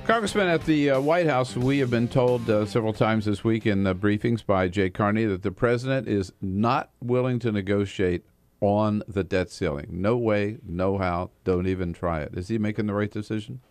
Congressman, at the White House, we have been told several times this week in briefings by Jay Carney that the president is not willing to negotiate on the debt ceiling. No way, no how, don't even try it. Is he making the right decision?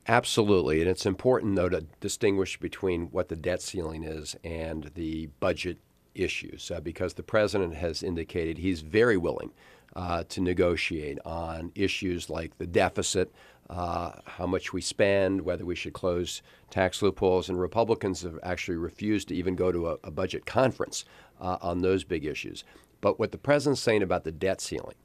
Absolutely. And it's important, though, to distinguish between what the debt ceiling is and the budget issues, because the president has indicated he's very willing to negotiate on issues like the deficit, how much we spend, whether we should close tax loopholes. And Republicans have actually refused to even go to a budget conference on those big issues. But what the president's saying about the debt ceiling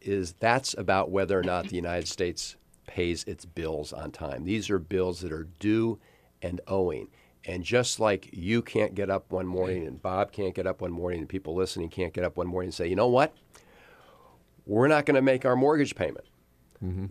is that's about whether or not the United States pays its bills on time. These are bills that are due and owing. And just like you can't get up one morning and Bob can't get up one morning and people listening can't get up one morning and say, you know what, we're not going to make our mortgage payment.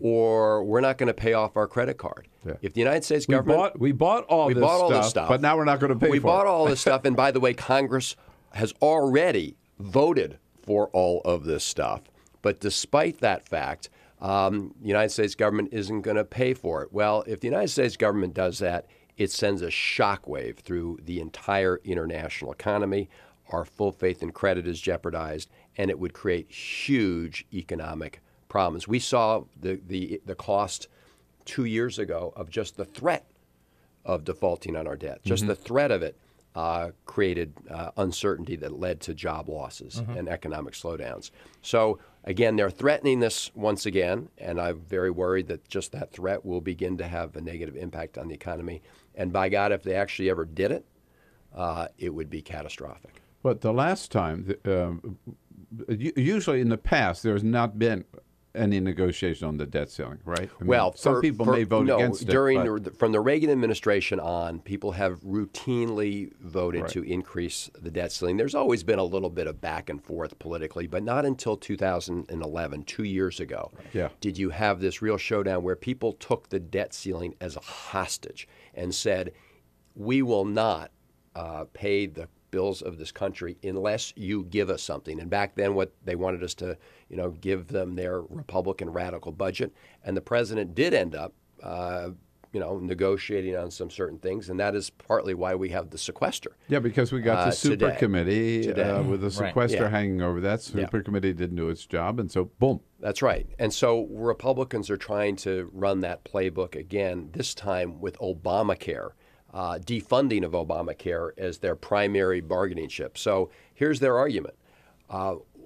Or we're not going to pay off our credit card. Yeah. If the United States government... We bought all this stuff, but now we're not going to pay for it. We bought all this stuff, and by the way, Congress has already voted for all of this stuff. But despite that fact, the United States government isn't going to pay for it. Well, if the United States government does that, it sends a shockwave through the entire international economy. Our full faith and credit is jeopardized, and it would create huge economic problems. We saw the cost 2 years ago of just the threat of defaulting on our debt. Just the threat of it created uncertainty that led to job losses and economic slowdowns. So again, they're threatening this once again, and I'm very worried that just that threat will begin to have a negative impact on the economy. And by God, if they actually ever did it, it would be catastrophic. But the last time, usually in the past, there's not been any negotiation on the debt ceiling, right? I mean, some people may vote against it. From the Reagan administration on, people have routinely voted to increase the debt ceiling. There's always been a little bit of back and forth politically, but not until 2011, 2 years ago, did you have this real showdown where people took the debt ceiling as a hostage and said, we will not pay the bills of this country unless you give us something. And back then, what they wanted us to, give them their Republican radical budget. And the president did end up, negotiating on some certain things. And that is partly why we have the sequester. Yeah, because we got the super committee with the sequester hanging over that. Super committee didn't do its job. And so, boom. That's right. And so Republicans are trying to run that playbook again, this time with Obamacare. Defunding of Obamacare as their primary bargaining chip. So here's their argument.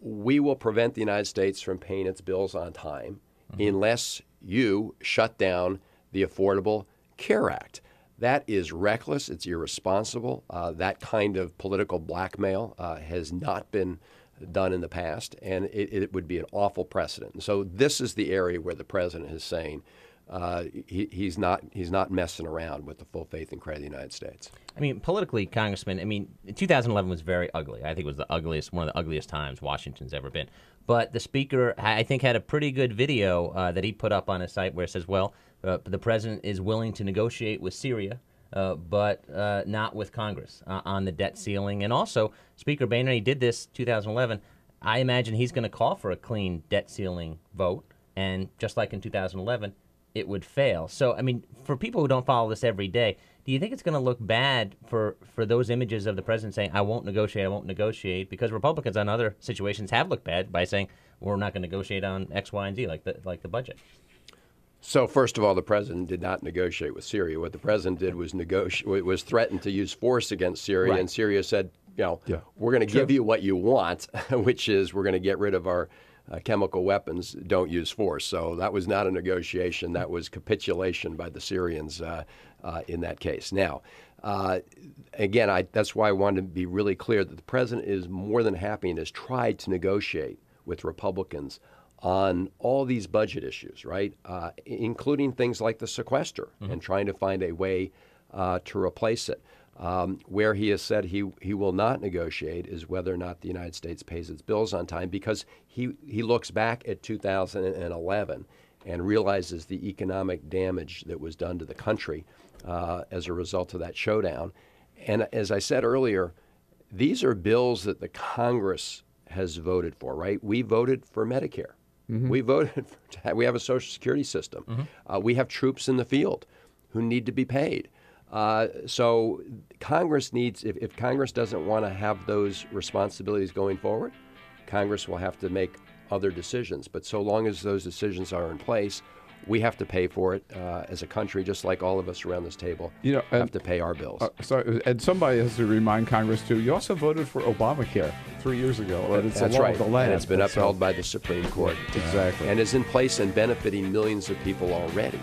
We will prevent the United States from paying its bills on time unless you shut down the Affordable Care Act. That is reckless. It's irresponsible. That kind of political blackmail has not been done in the past, and it would be an awful precedent. And so this is the area where the president is saying, he's not messing around with the full faith and credit of the United States. I mean, politically, Congressman, 2011 was very ugly. I think it was one of the ugliest times Washington's ever been. But the speaker, I think, had a pretty good video that he put up on his site where it says, the president is willing to negotiate with Syria, but not with Congress on the debt ceiling. And also, Speaker Boehner, he did this 2011. I imagine he's going to call for a clean debt ceiling vote. And just like in 2011, it would fail. So, I mean, for people who don't follow this every day, do you think it's going to look bad for those images of the president saying, I won't negotiate, because Republicans on other situations have looked bad by saying, we're not going to negotiate on X, Y, and Z, like the budget? So, first of all, the president did not negotiate with Syria. What the president did was threaten to use force against Syria, and Syria said, we're going to give you what you want, which is we're going to get rid of our chemical weapons, don't use force. So that was not a negotiation. That was capitulation by the Syrians in that case. Now, again, that's why I wanted to be really clear that the president is more than happy and has tried to negotiate with Republicans on all these budget issues, right, including things like the sequester and trying to find a way to replace it. Where he has said he will not negotiate is whether or not the United States pays its bills on time, because he looks back at 2011 and realizes the economic damage that was done to the country as a result of that showdown. And as I said earlier, these are bills that the Congress has voted for, right? We voted for Medicare. We voted we have a Social Security system. We have troops in the field who need to be paid. So Congress needs, if Congress doesn't want to have those responsibilities going forward, Congress will have to make other decisions. But so long as those decisions are in place, we have to pay for it as a country, just like all of us around this table have to pay our bills. And somebody has to remind Congress, too, you also voted for Obamacare 3 years ago. And it's That's a law right. of the land. And it's been upheld by the Supreme Court. Exactly. And is in place and benefiting millions of people already.